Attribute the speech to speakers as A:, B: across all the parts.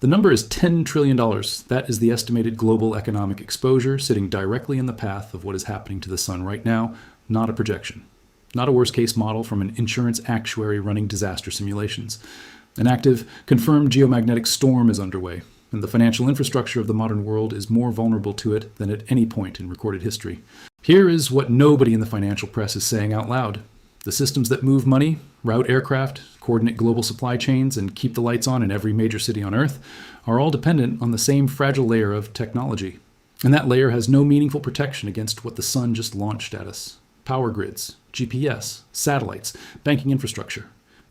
A: The number is $10 trillion. That is the estimated global economic exposure sitting directly in the path of what is happening to the sun right now, not a projection. Not a worst-case model from an insurance actuary running disaster simulations. An active, confirmed geomagnetic storm is underway, and the financial infrastructure of the modern world is more vulnerable to it than at any point in recorded history. Here is what nobody in the financial press is saying out loud. The systems that move money, route aircraft, coordinate global supply chains, and keep the lights on in every major city on Earth are all dependent on the same fragile layer of technology. And that layer has no meaningful protection against what the sun just launched at us. Power grids, GPS, satellites, banking infrastructure.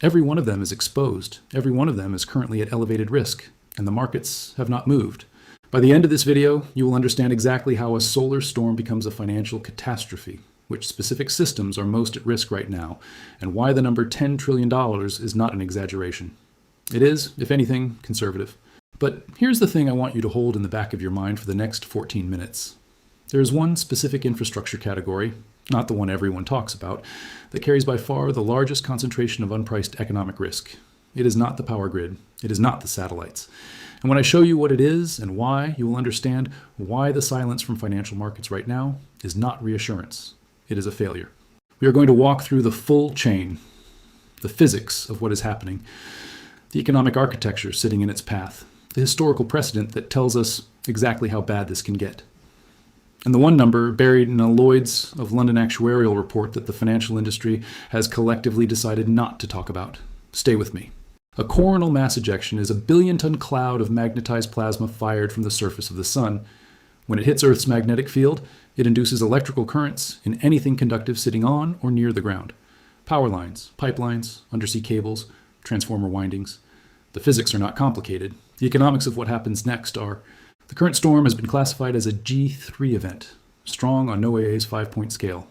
A: Every one of them is exposed. Every one of them is currently at elevated risk, and the markets have not moved. By the end of this video, you will understand exactly how a solar storm becomes a financial catastrophe, which specific systems are most at risk right now, and why the number $10 trillion is not an exaggeration. It is, if anything, conservative. But here's the thing I want you to hold in the back of your mind for the next 14 minutes. There is one specific infrastructure category, not the one everyone talks about, that carries by far the largest concentration of unpriced economic risk. It is not the power grid. It is not the satellites. And when I show you what it is and why, you will understand why the silence from financial markets right now is not reassurance. It is a failure. We are going to walk through the full chain, the physics of what is happening, the economic architecture sitting in its path, the historical precedent that tells us exactly how bad this can get. And the one number buried in a Lloyd's of London actuarial report that the financial industry has collectively decided not to talk about. Stay with me. A coronal mass ejection is a billion-ton cloud of magnetized plasma fired from the surface of the sun. When it hits Earth's magnetic field, it induces electrical currents in anything conductive sitting on or near the ground. Power lines, pipelines, undersea cables, transformer windings. The physics are not complicated. The economics of what happens next are: the current storm has been classified as a G3 event, strong on NOAA's 5-point scale.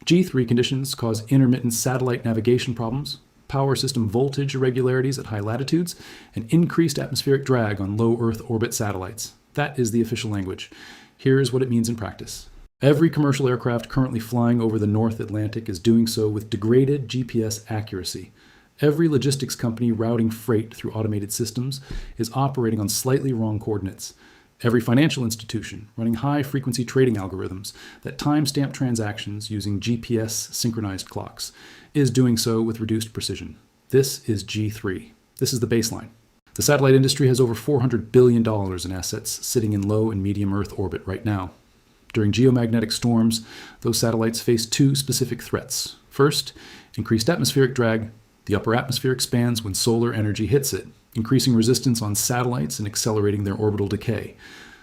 A: G3 conditions cause intermittent satellite navigation problems, power system voltage irregularities at high latitudes, and increased atmospheric drag on low Earth orbit satellites. That is the official language. Here's what it means in practice. Every commercial aircraft currently flying over the North Atlantic is doing so with degraded GPS accuracy. Every logistics company routing freight through automated systems is operating on slightly wrong coordinates. Every financial institution running high-frequency trading algorithms that timestamp transactions using GPS synchronized clocks is doing so with reduced precision. This is G3. This is the baseline. The satellite industry has over $400 billion in assets sitting in low and medium Earth orbit right now. During geomagnetic storms, those satellites face two specific threats. First, increased atmospheric drag. The upper atmosphere expands when solar energy hits it, increasing resistance on satellites and accelerating their orbital decay.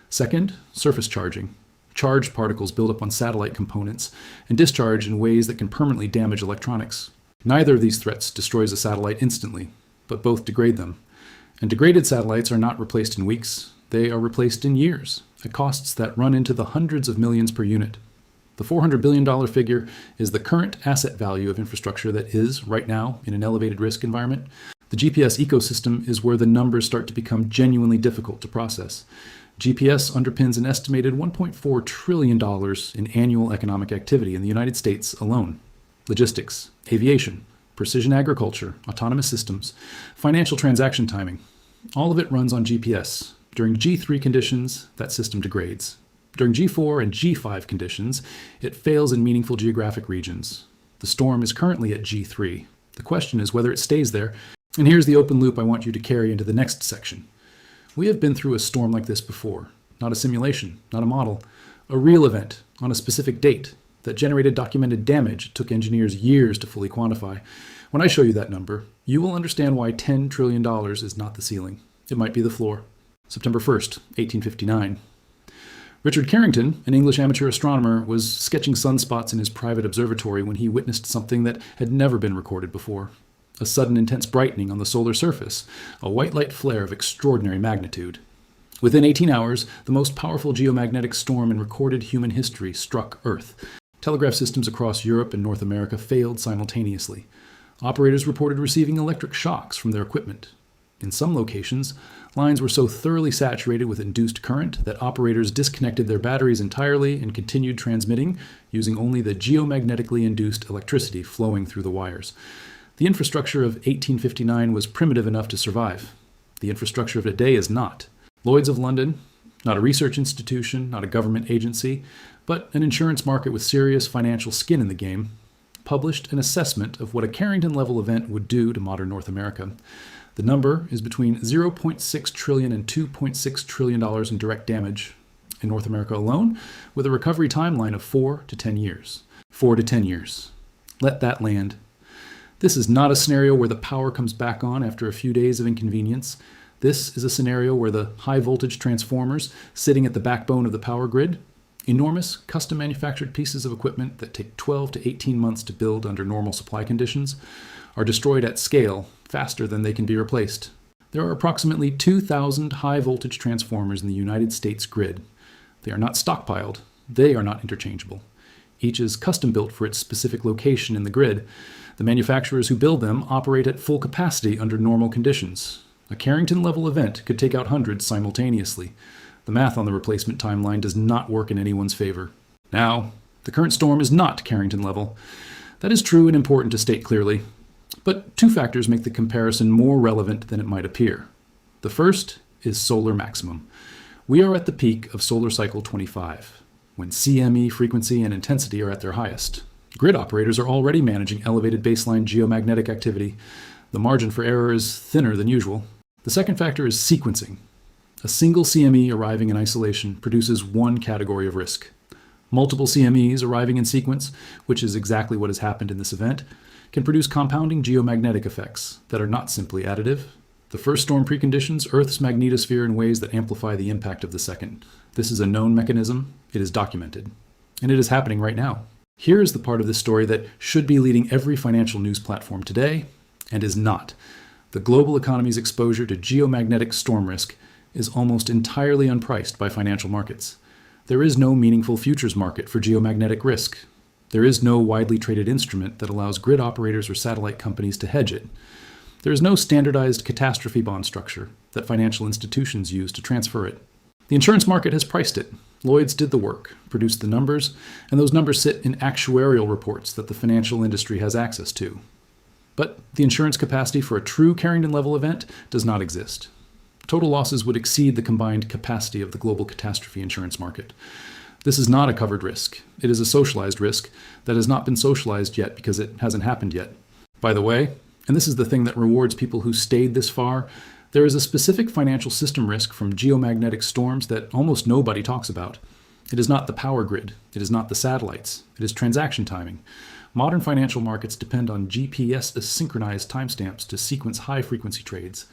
A: Second, surface charging. Charged particles build up on satellite components and discharge in ways that can permanently damage electronics. Neither of these threats destroys a satellite instantly, but both degrade them. And degraded satellites are not replaced in weeks. They are replaced in years, at costs that run into the hundreds of millions per unit. The $400 billion figure is the current asset value of infrastructure that is, right now, in an elevated risk environment. The GPS ecosystem is where the numbers start to become genuinely difficult to process. GPS underpins an estimated $1.4 trillion in annual economic activity in the United States alone. Logistics, aviation, precision agriculture, autonomous systems, financial transaction timing. All of it runs on GPS. During G3 conditions, that system degrades. During G4 and G5 conditions, it fails in meaningful geographic regions. The storm is currently at G3. The question is whether it stays there. And here's the open loop I want you to carry into the next section. We have been through a storm like this before. Not a simulation, not a model. A real event on a specific date that generated documented damage it took engineers years to fully quantify. When I show you that number, you will understand why $10 trillion is not the ceiling. It might be the floor. September 1st, 1859. Richard Carrington, an English amateur astronomer, was sketching sunspots in his private observatory when he witnessed something that had never been recorded before. A sudden intense brightening on the solar surface, a white light flare of extraordinary magnitude. Within 18 hours, the most powerful geomagnetic storm in recorded human history struck Earth. Telegraph systems across Europe and North America failed simultaneously. Operators reported receiving electric shocks from their equipment. In some locations, lines were so thoroughly saturated with induced current that operators disconnected their batteries entirely and continued transmitting using only the geomagnetically induced electricity flowing through the wires. The infrastructure of 1859 was primitive enough to survive. The infrastructure of today is not. Lloyd's of London, not a research institution, not a government agency, but an insurance market with serious financial skin in the game, published an assessment of what a Carrington-level event would do to modern North America. The number is between $0.6 trillion and $2.6 trillion in direct damage in North America alone, with a recovery timeline of 4 to 10 years. 4 to 10 years. Let that land. This is not a scenario where the power comes back on after a few days of inconvenience. This is a scenario where the high-voltage transformers sitting at the backbone of the power grid, enormous custom-manufactured pieces of equipment that take 12 to 18 months to build under normal supply conditions, are destroyed at scale faster than they can be replaced. There are approximately 2,000 high-voltage transformers in the United States grid. They are not stockpiled. They are not interchangeable. Each is custom-built for its specific location in the grid. The manufacturers who build them operate at full capacity under normal conditions. A Carrington-level event could take out hundreds simultaneously. The math on the replacement timeline does not work in anyone's favor. Now, the current storm is not Carrington-level. That is true and important to state clearly. But two factors make the comparison more relevant than it might appear. The first is solar maximum. We are at the peak of solar cycle 25, when CME frequency and intensity are at their highest. Grid operators are already managing elevated baseline geomagnetic activity. The margin for error is thinner than usual. The second factor is sequencing. A single CME arriving in isolation produces one category of risk. Multiple CMEs arriving in sequence, which is exactly what has happened in this event, can produce compounding geomagnetic effects that are not simply additive. The first storm preconditions Earth's magnetosphere in ways that amplify the impact of the second. This is a known mechanism. It is documented. And it is happening right now. Here is the part of this story that should be leading every financial news platform today, and is not. The global economy's exposure to geomagnetic storm risk is almost entirely unpriced by financial markets. There is no meaningful futures market for geomagnetic risk. There is no widely traded instrument that allows grid operators or satellite companies to hedge it. There is no standardized catastrophe bond structure that financial institutions use to transfer it. The insurance market has priced it. Lloyd's did the work, produced the numbers, and those numbers sit in actuarial reports that the financial industry has access to. But the insurance capacity for a true Carrington-level event does not exist. Total losses would exceed the combined capacity of the global catastrophe insurance market. This is not a covered risk. It is a socialized risk that has not been socialized yet because it hasn't happened yet. By the way, and this is the thing that rewards people who stayed this far, there is a specific financial system risk from geomagnetic storms that almost nobody talks about. It is not the power grid. It is not the satellites. It is transaction timing. Modern financial markets depend on GPS-synchronized timestamps to sequence high-frequency trades.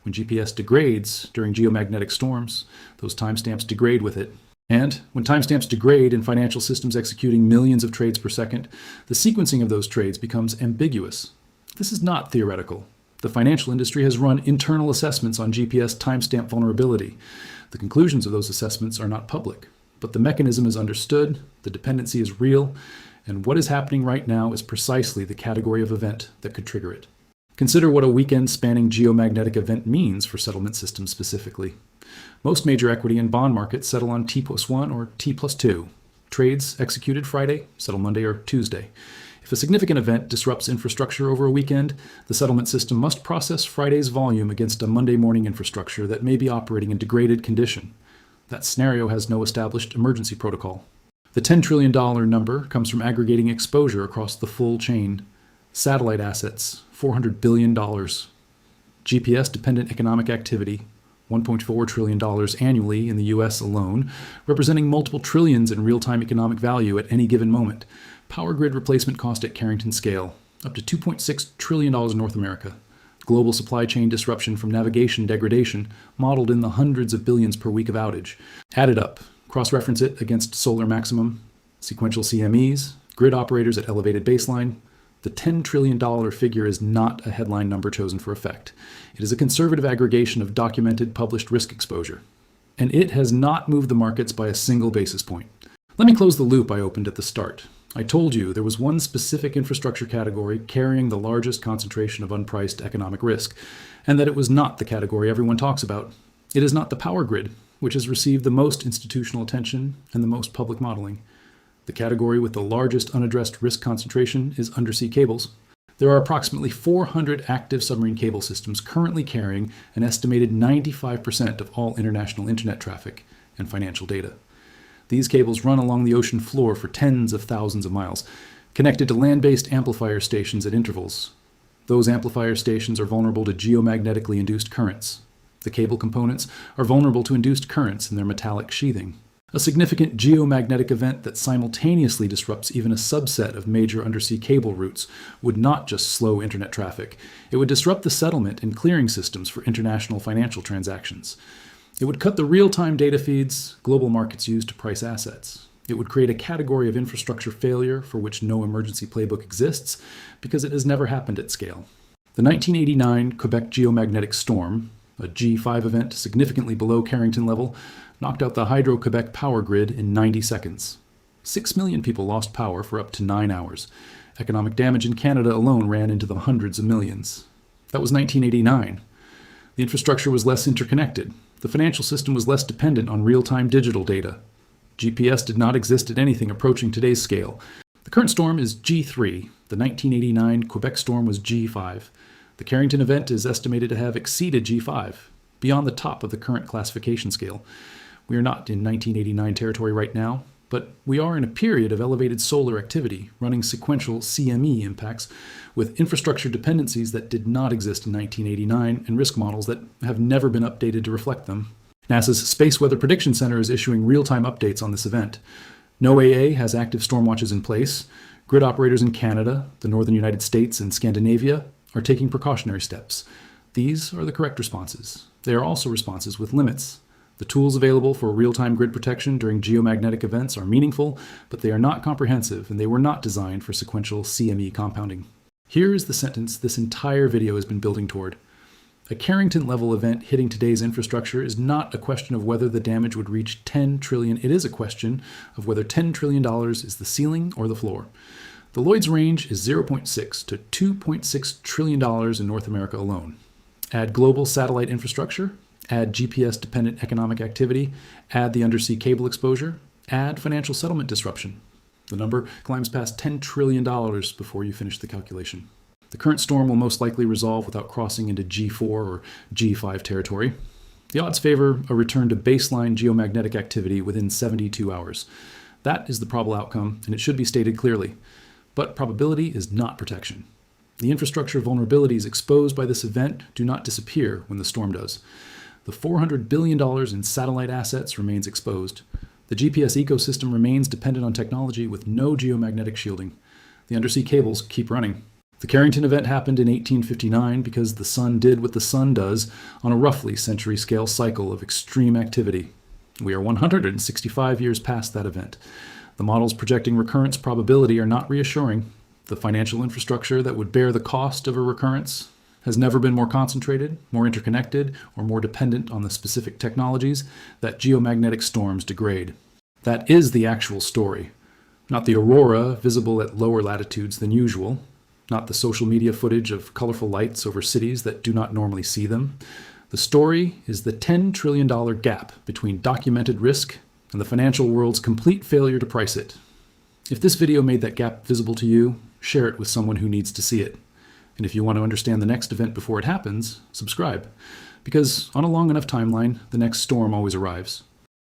A: When GPS degrades during geomagnetic storms, those timestamps degrade with it. And when timestamps degrade in financial systems executing millions of trades per second, the sequencing of those trades becomes ambiguous. This is not theoretical. The financial industry has run internal assessments on GPS timestamp vulnerability. The conclusions of those assessments are not public, but the mechanism is understood, the dependency is real, and what is happening right now is precisely the category of event that could trigger it. Consider what a weekend-spanning geomagnetic event means for settlement systems specifically. Most major equity and bond markets settle on T+1 or T+2. Trades executed Friday settle Monday or Tuesday. If a significant event disrupts infrastructure over a weekend, the settlement system must process Friday's volume against a Monday morning infrastructure that may be operating in degraded condition. That scenario has no established emergency protocol. The $10 trillion number comes from aggregating exposure across the full chain. Satellite assets, $400 billion. GPS-dependent economic activity, $1.4 trillion annually in the U.S. alone, representing multiple trillions in real-time economic value at any given moment. Power grid replacement cost at Carrington scale, up to $2.6 trillion in North America. Global supply chain disruption from navigation degradation, modeled in the hundreds of billions per week of outage. Add it up, cross-reference it against solar maximum, sequential CMEs, grid operators at elevated baseline. The $10 trillion figure is not a headline number chosen for effect. It is a conservative aggregation of documented, published risk exposure. And it has not moved the markets by a single basis point. Let me close the loop I opened at the start. I told you there was one specific infrastructure category carrying the largest concentration of unpriced economic risk, and that it was not the category everyone talks about. It is not the power grid, which has received the most institutional attention and the most public modeling. The category with the largest unaddressed risk concentration is undersea cables. There are approximately 400 active submarine cable systems currently carrying an estimated 95% of all international internet traffic and financial data. These cables run along the ocean floor for tens of thousands of miles, connected to land-based amplifier stations at intervals. Those amplifier stations are vulnerable to geomagnetically induced currents. The cable components are vulnerable to induced currents in their metallic sheathing. A significant geomagnetic event that simultaneously disrupts even a subset of major undersea cable routes would not just slow internet traffic, it would disrupt the settlement and clearing systems for international financial transactions. It would cut the real-time data feeds global markets use to price assets. It would create a category of infrastructure failure for which no emergency playbook exists because it has never happened at scale. The 1989 Quebec Geomagnetic Storm, a G5 event significantly below Carrington-level, knocked out the Hydro-Quebec power grid in 90 seconds. 6 million people lost power for up to 9 hours. Economic damage in Canada alone ran into the hundreds of millions. That was 1989. The infrastructure was less interconnected. The financial system was less dependent on real-time digital data. GPS did not exist at anything approaching today's scale. The current storm is G3. The 1989 Quebec storm was G5. The Carrington event is estimated to have exceeded G5, beyond the top of the current classification scale. We are not in 1989 territory right now, but we are in a period of elevated solar activity, running sequential CME impacts with infrastructure dependencies that did not exist in 1989 and risk models that have never been updated to reflect them. NASA's Space Weather Prediction Center is issuing real-time updates on this event. NOAA has active storm watches in place. Grid operators in Canada, the northern United States, and Scandinavia are taking precautionary steps. These are the correct responses. They are also responses with limits. The tools available for real-time grid protection during geomagnetic events are meaningful, but they are not comprehensive, and they were not designed for sequential CME compounding. Here is the sentence this entire video has been building toward. A Carrington-level event hitting today's infrastructure is not a question of whether the damage would reach $10 trillion. It is a question of whether $10 trillion is the ceiling or the floor. The Lloyd's range is 0.6 to $2.6 trillion in North America alone. Add global satellite infrastructure, add GPS-dependent economic activity, add the undersea cable exposure, add financial settlement disruption. The number climbs past $10 trillion before you finish the calculation. The current storm will most likely resolve without crossing into G4 or G5 territory. The odds favor a return to baseline geomagnetic activity within 72 hours. That is the probable outcome, and it should be stated clearly. But probability is not protection. The infrastructure vulnerabilities exposed by this event do not disappear when the storm does. The $400 billion in satellite assets remains exposed. The GPS ecosystem remains dependent on technology with no geomagnetic shielding. The undersea cables keep running. The Carrington event happened in 1859 because the sun did what the sun does on a roughly century-scale cycle of extreme activity. We are 165 years past that event. The models projecting recurrence probability are not reassuring. The financial infrastructure that would bear the cost of a recurrence has never been more concentrated, more interconnected, or more dependent on the specific technologies that geomagnetic storms degrade. That is the actual story, not the aurora visible at lower latitudes than usual, not the social media footage of colorful lights over cities that do not normally see them. The story is the $10 trillion gap between documented risk and the financial world's complete failure to price it. If this video made that gap visible to you, share it with someone who needs to see it. And if you want to understand the next event before it happens, subscribe. Because on a long enough timeline, the next storm always arrives.